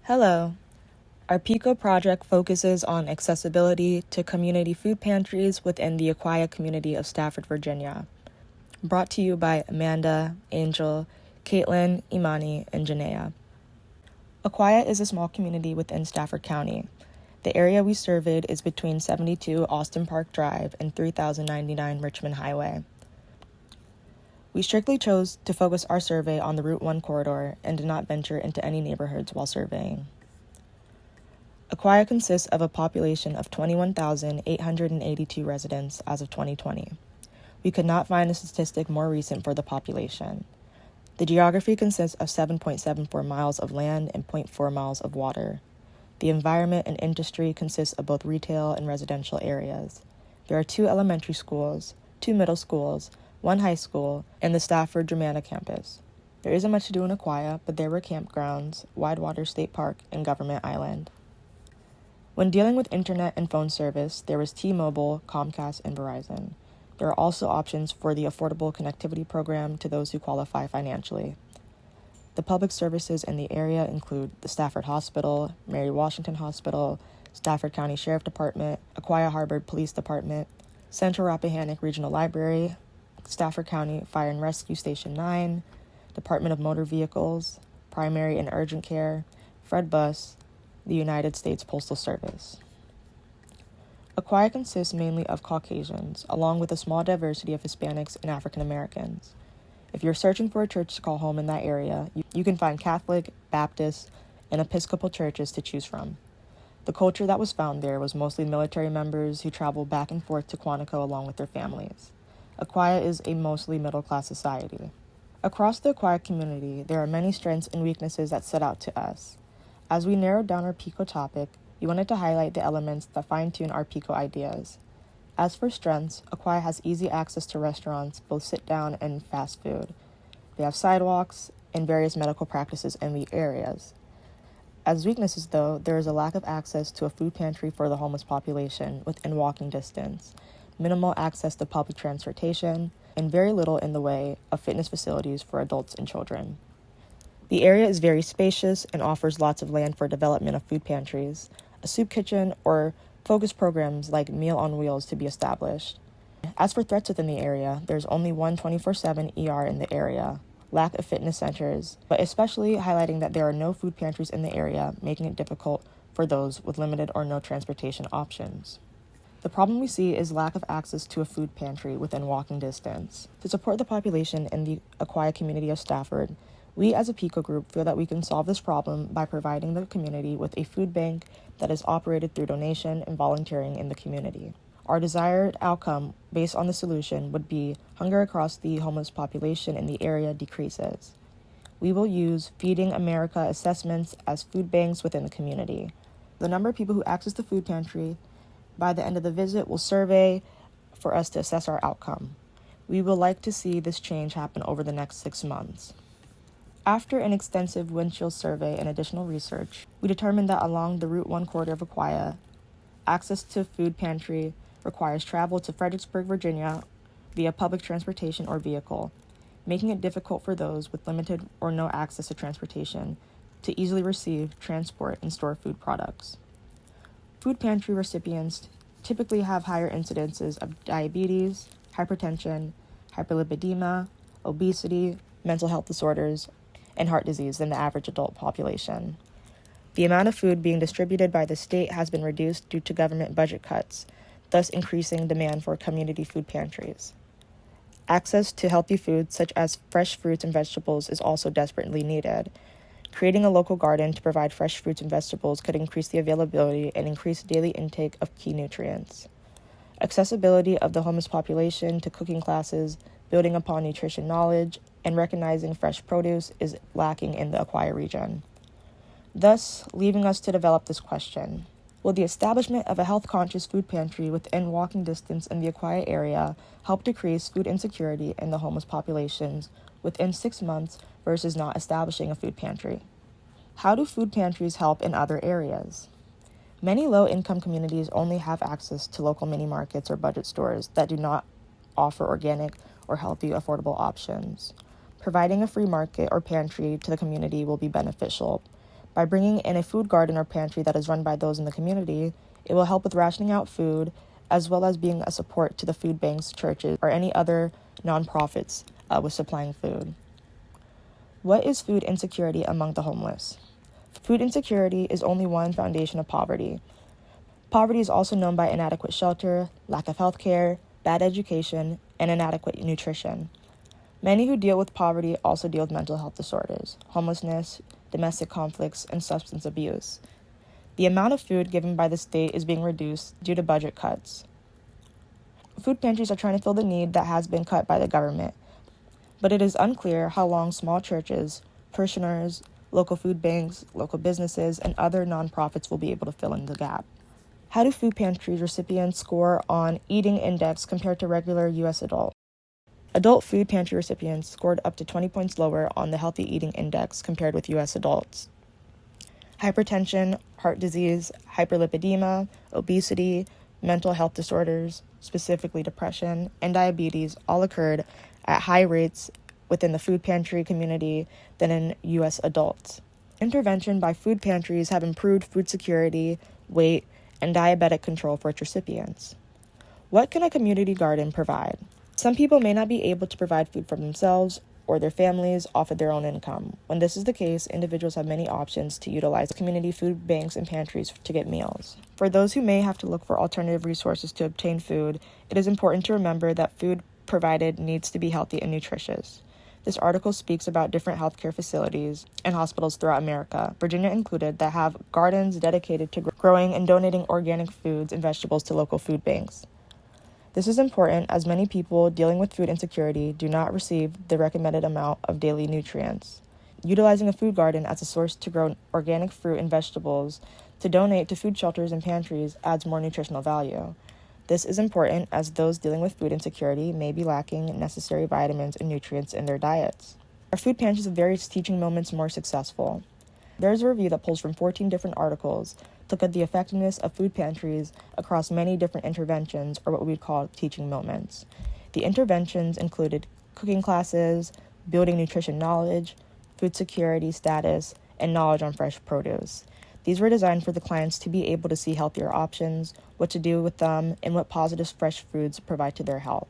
Hello. Our Picot project focuses on accessibility to community food pantries within the Aquia community of Stafford, Virginia. Brought to you by Amanda, Angel, Caitlin, Imani, and Janaea. Aquia is a small community within Stafford County. The area we surveyed is between 72 Austin Park Drive and 3099 Richmond Highway. We strictly chose to focus our survey on the Route 1 corridor and did not venture into any neighborhoods while surveying. Aquia consists of a population of 21,882 residents as of 2020. We could not find a statistic more recent for the population. The geography consists of 7.74 miles of land and 0.4 miles of water. The environment and industry consists of both retail and residential areas. There are 2 elementary schools, 2 middle schools, 1 high school, and the Stafford Germanna campus. There isn't much to do in Aquia, but there were campgrounds, Widewater State Park, and Government Island. When dealing with internet and phone service, there was T-Mobile, Comcast, and Verizon. There are also options for the Affordable Connectivity Program to those who qualify financially. The public services in the area include the Stafford Hospital, Mary Washington Hospital, Stafford County Sheriff Department, Aquia Harbor Police Department, Central Rappahannock Regional Library, Stafford County Fire and Rescue Station 9, Department of Motor Vehicles, Primary and Urgent Care, Fred Bus, the United States Postal Service. Aquia consists mainly of Caucasians, along with a small diversity of Hispanics and African Americans. If you're searching for a church to call home in that area, you can find Catholic, Baptist, and Episcopal churches to choose from. The culture that was found there was mostly military members who traveled back and forth to Quantico along with their families. Aquia is a mostly middle-class society. Across the Aquia community, there are many strengths and weaknesses that stood out to us. As we narrowed down our Picot topic, we wanted to highlight the elements that fine-tune our Picot ideas. As for strengths, Aquia has easy access to restaurants, both sit-down and fast food. They have sidewalks and various medical practices in the areas. As weaknesses, though, there is a lack of access to a food pantry for the homeless population within walking distance, minimal access to public transportation, and very little in the way of fitness facilities for adults and children. The area is very spacious and offers lots of land for development of food pantries, a soup kitchen, or focus programs like Meal on Wheels to be established. As for threats within the area, there's only one 24/7 ER in the area, lack of fitness centers, but especially highlighting that there are no food pantries in the area, making it difficult for those with limited or no transportation options. The problem we see is lack of access to a food pantry within walking distance. To support the population in the Aquia community of Stafford, we as a Picot Group feel that we can solve this problem by providing the community with a food bank that is operated through donation and volunteering in the community. Our desired outcome, based on the solution, would be hunger across the homeless population in the area decreases. We will use Feeding America assessments as food banks within the community. The number of people who access the food pantry by the end of the visit will survey for us to assess our outcome. We would like to see this change happen over the next 6 months. After an extensive windshield survey and additional research, we determined that along the Route 1 corridor of Aquia, access to food pantry requires travel to Fredericksburg, Virginia via public transportation or vehicle, making it difficult for those with limited or no access to transportation to easily receive, transport, and store food products. Food pantry recipients typically have higher incidences of diabetes, hypertension, hyperlipidemia, obesity, mental health disorders, and heart disease than the average adult population. The amount of food being distributed by the state has been reduced due to government budget cuts, thus increasing demand for community food pantries. Access to healthy foods such as fresh fruits and vegetables is also desperately needed. Creating a local garden to provide fresh fruits and vegetables could increase the availability and increase daily intake of key nutrients. Accessibility of the homeless population to cooking classes, building upon nutrition knowledge, and recognizing fresh produce is lacking in the Aquia region. Thus, leaving us to develop this question: will the establishment of a health-conscious food pantry within walking distance in the Aquia area help decrease food insecurity in the homeless populations within 6 months versus not establishing a food pantry? How do food pantries help in other areas? Many low-income communities only have access to local mini markets or budget stores that do not offer organic or healthy, affordable options. Providing a free market or pantry to the community will be beneficial By bringing in a food garden or pantry that is run by those in the community, it will help with rationing out food, as well as being a support to the food banks, churches, or any other nonprofits with supplying food. What is food insecurity among the homeless? Food insecurity is only one foundation of poverty. Poverty is also known by inadequate shelter, lack of health care, bad education, and inadequate nutrition. Many who deal with poverty also deal with mental health disorders, homelessness, domestic conflicts, and substance abuse. The amount of food given by the state is being reduced due to budget cuts. Food pantries are trying to fill the need that has been cut by the government, but it is unclear how long small churches, parishioners, local food banks, local businesses, and other nonprofits will be able to fill in the gap. How do food pantries recipients score on eating index compared to regular U.S. adults? Adult food pantry recipients scored up to 20 points lower on the healthy eating index compared with U.S. adults. Hypertension, heart disease, hyperlipidemia, obesity, mental health disorders, specifically depression, and diabetes all occurred at high rates within the food pantry community than in U.S. adults. Intervention by food pantries have improved food security, weight, and diabetic control for its recipients. What can a community garden provide? Some people may not be able to provide food for themselves or their families off of their own income. When this is the case, individuals have many options to utilize community food banks and pantries to get meals. For those who may have to look for alternative resources to obtain food, it is important to remember that food provided needs to be healthy and nutritious. This article speaks about different healthcare facilities and hospitals throughout America, Virginia included, that have gardens dedicated to growing and donating organic foods and vegetables to local food banks. This is important as many people dealing with food insecurity do not receive the recommended amount of daily nutrients. Utilizing a food garden as a source to grow organic fruit and vegetables to donate to food shelters and pantries adds more nutritional value. This is important as those dealing with food insecurity may be lacking necessary vitamins and nutrients in their diets. Are food pantries of various teaching moments more successful? There is a review that pulls from 14 different articles to look at the effectiveness of food pantries across many different interventions, or what we would call teaching moments. The interventions included cooking classes, building nutrition knowledge, food security status, and knowledge on fresh produce. These were designed for the clients to be able to see healthier options, what to do with them, and what positives fresh foods provide to their health.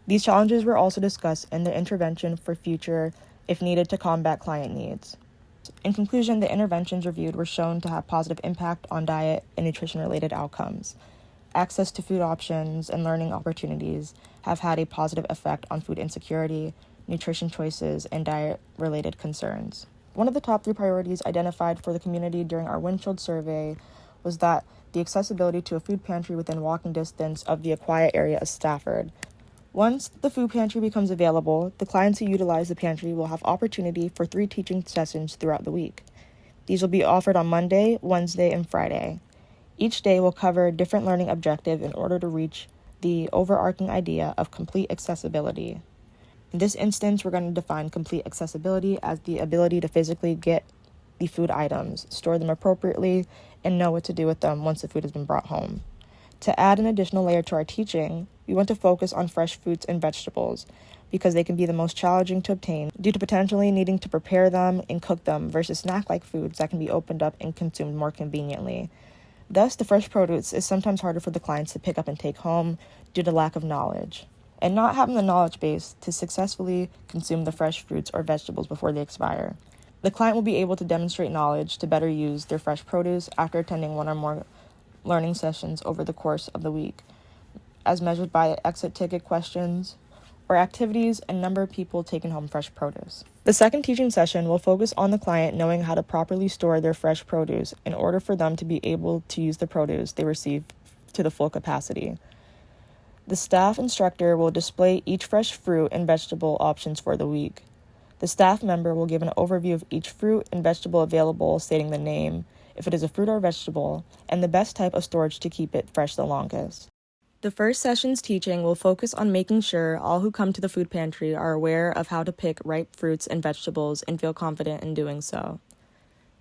These challenges were also discussed in the intervention for future if needed to combat client needs. In conclusion, the interventions reviewed were shown to have positive impact on diet and nutrition-related outcomes. Access to food options and learning opportunities have had a positive effect on food insecurity, nutrition choices, and diet-related concerns. One of the top 3 priorities identified for the community during our windshield survey was that the accessibility to a food pantry within walking distance of the Aquia area of Stafford. Once the food pantry becomes available, the clients who utilize the pantry will have opportunity for 3 teaching sessions throughout the week. These will be offered on Monday, Wednesday, and Friday. Each day will cover a different learning objective in order to reach the overarching idea of complete accessibility. In this instance, we're going to define complete accessibility as the ability to physically get the food items, store them appropriately, and know what to do with them once the food has been brought home. To add an additional layer to our teaching, we want to focus on fresh fruits and vegetables because they can be the most challenging to obtain due to potentially needing to prepare them and cook them versus snack-like foods that can be opened up and consumed more conveniently. Thus, the fresh produce is sometimes harder for the clients to pick up and take home due to lack of knowledge, and not having the knowledge base to successfully consume the fresh fruits or vegetables before they expire. The client will be able to demonstrate knowledge to better use their fresh produce after attending 1 or more learning sessions over the course of the week, as measured by exit ticket questions or activities and number of people taking home fresh produce. The second teaching session will focus on the client knowing how to properly store their fresh produce in order for them to be able to use the produce they receive to the full capacity. The staff instructor will display each fresh fruit and vegetable options for the week. The staff member will give an overview of each fruit and vegetable available, stating the name, if it is a fruit or vegetable, and the best type of storage to keep it fresh the longest. The first session's teaching will focus on making sure all who come to the food pantry are aware of how to pick ripe fruits and vegetables and feel confident in doing so.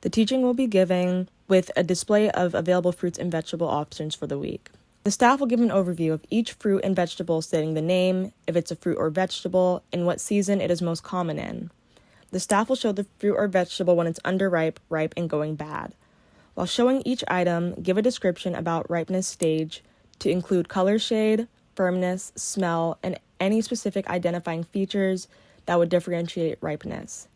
The teaching will be given with a display of available fruits and vegetable options for the week. The staff will give an overview of each fruit and vegetable, stating the name, if it's a fruit or vegetable, and what season it is most common in. The staff will show the fruit or vegetable when it's underripe, ripe, and going bad. While showing each item, give a description about ripeness stage to include color shade, firmness, smell, and any specific identifying features that would differentiate ripeness.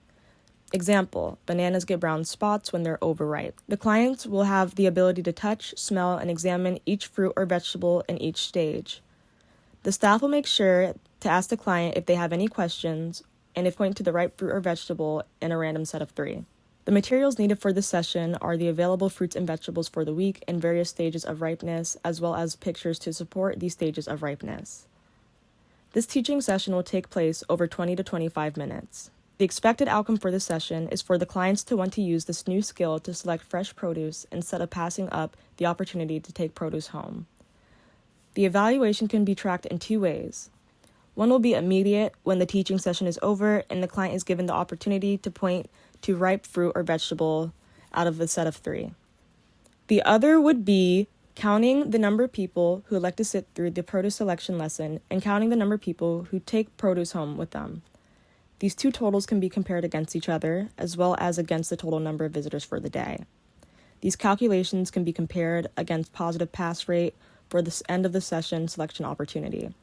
Example, bananas get brown spots when they're overripe. The clients will have the ability to touch, smell, and examine each fruit or vegetable in each stage. The staff will make sure to ask the client if they have any questions and if point to the ripe fruit or vegetable in a random set of 3. The materials needed for this session are the available fruits and vegetables for the week and various stages of ripeness, as well as pictures to support these stages of ripeness. This teaching session will take place over 20 to 25 minutes. The expected outcome for this session is for the clients to want to use this new skill to select fresh produce instead of passing up the opportunity to take produce home. The evaluation can be tracked in 2 ways. One will be immediate when the teaching session is over and the client is given the opportunity to point to ripe fruit or vegetable out of a set of 3. The other would be counting the number of people who elect to sit through the produce selection lesson and counting the number of people who take produce home with them. These 2 totals can be compared against each other, as well as against the total number of visitors for the day. These calculations can be compared against positive pass rate for the end of the session selection opportunity.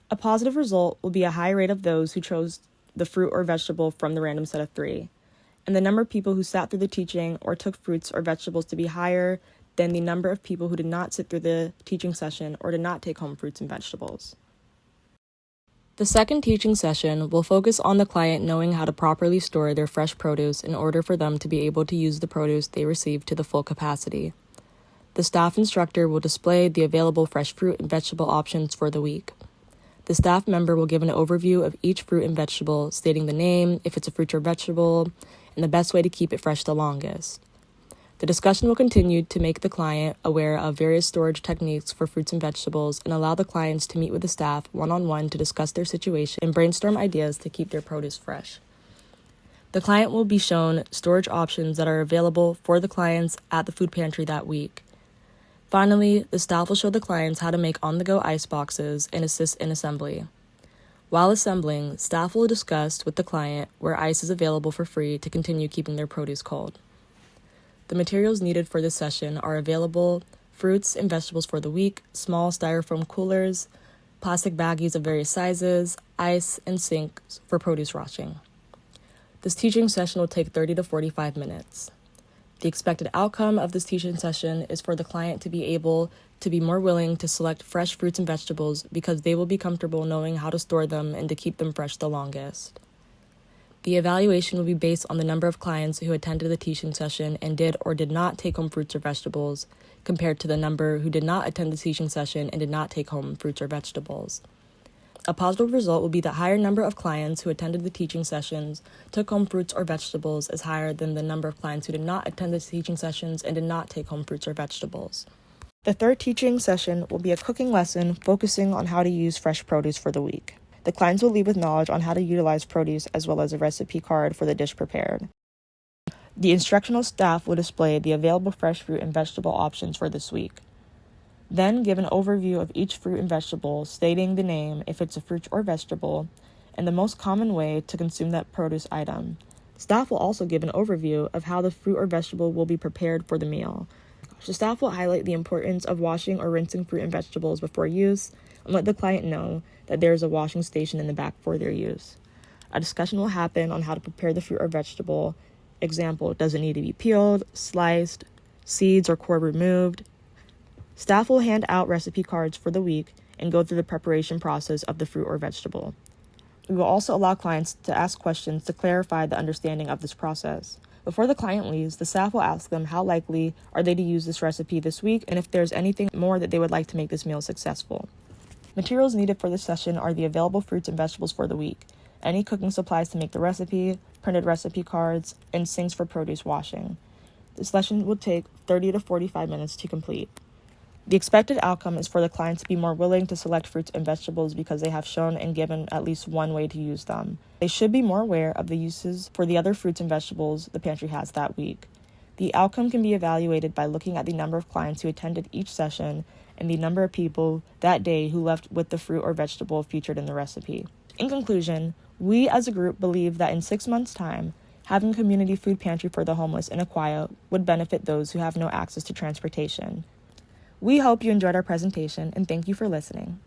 A positive result will be a high rate of those who chose the fruit or vegetable from the random set of 3, and the number of people who sat through the teaching or took fruits or vegetables to be higher than the number of people who did not sit through the teaching session or did not take home fruits and vegetables. The second teaching session will focus on the client knowing how to properly store their fresh produce in order for them to be able to use the produce they receive to the full capacity. The staff instructor will display the available fresh fruit and vegetable options for the week. The staff member will give an overview of each fruit and vegetable, stating the name, if it's a fruit or vegetable, and the best way to keep it fresh the longest. The discussion will continue to make the client aware of various storage techniques for fruits and vegetables and allow the clients to meet with the staff one-on-one to discuss their situation and brainstorm ideas to keep their produce fresh. The client will be shown storage options that are available for the clients at the food pantry that week. Finally, the staff will show the clients how to make on-the-go ice boxes and assist in assembly. While assembling, staff will discuss with the client where ice is available for free to continue keeping their produce cold. The materials needed for this session are available fruits and vegetables for the week, small styrofoam coolers, plastic baggies of various sizes, ice, and sinks for produce washing. This teaching session will take 30 to 45 minutes. The expected outcome of this teaching session is for the client to be able to be more willing to select fresh fruits and vegetables because they will be comfortable knowing how to store them and to keep them fresh the longest. The evaluation will be based on the number of clients who attended the teaching session and did or did not take home fruits or vegetables, compared to the number who did not attend the teaching session and did not take home fruits or vegetables. A positive result will be the higher number of clients who attended the teaching sessions took home fruits or vegetables is higher than the number of clients who did not attend the teaching sessions and did not take home fruits or vegetables. The third teaching session will be a cooking lesson focusing on how to use fresh produce for the week. The clients will leave with knowledge on how to utilize produce as well as a recipe card for the dish prepared. The instructional staff will display the available fresh fruit and vegetable options for this week. Then give an overview of each fruit and vegetable, stating the name if it's a fruit or vegetable, and the most common way to consume that produce item. Staff will also give an overview of how the fruit or vegetable will be prepared for the meal. The staff will highlight the importance of washing or rinsing fruit and vegetables before use and let the client know that there is a washing station in the back for their use. A discussion will happen on how to prepare the fruit or vegetable. Example, does it need to be peeled, sliced, seeds or core removed? Staff will hand out recipe cards for the week and go through the preparation process of the fruit or vegetable. We will also allow clients to ask questions to clarify the understanding of this process. Before the client leaves, the staff will ask them how likely are they to use this recipe this week and if there's anything more that they would like to make this meal successful. Materials needed for this session are the available fruits and vegetables for the week, any cooking supplies to make the recipe, printed recipe cards, and sinks for produce washing. This lesson will take 30 to 45 minutes to complete. The expected outcome is for the client to be more willing to select fruits and vegetables because they have shown and given at least one way to use them. They should be more aware of the uses for the other fruits and vegetables the pantry has that week. The outcome can be evaluated by looking at the number of clients who attended each session and the number of people that day who left with the fruit or vegetable featured in the recipe. In conclusion, we as a group believe that in 6 months' time, having a community food pantry for the homeless in Aquia would benefit those who have no access to transportation. We hope you enjoyed our presentation and thank you for listening.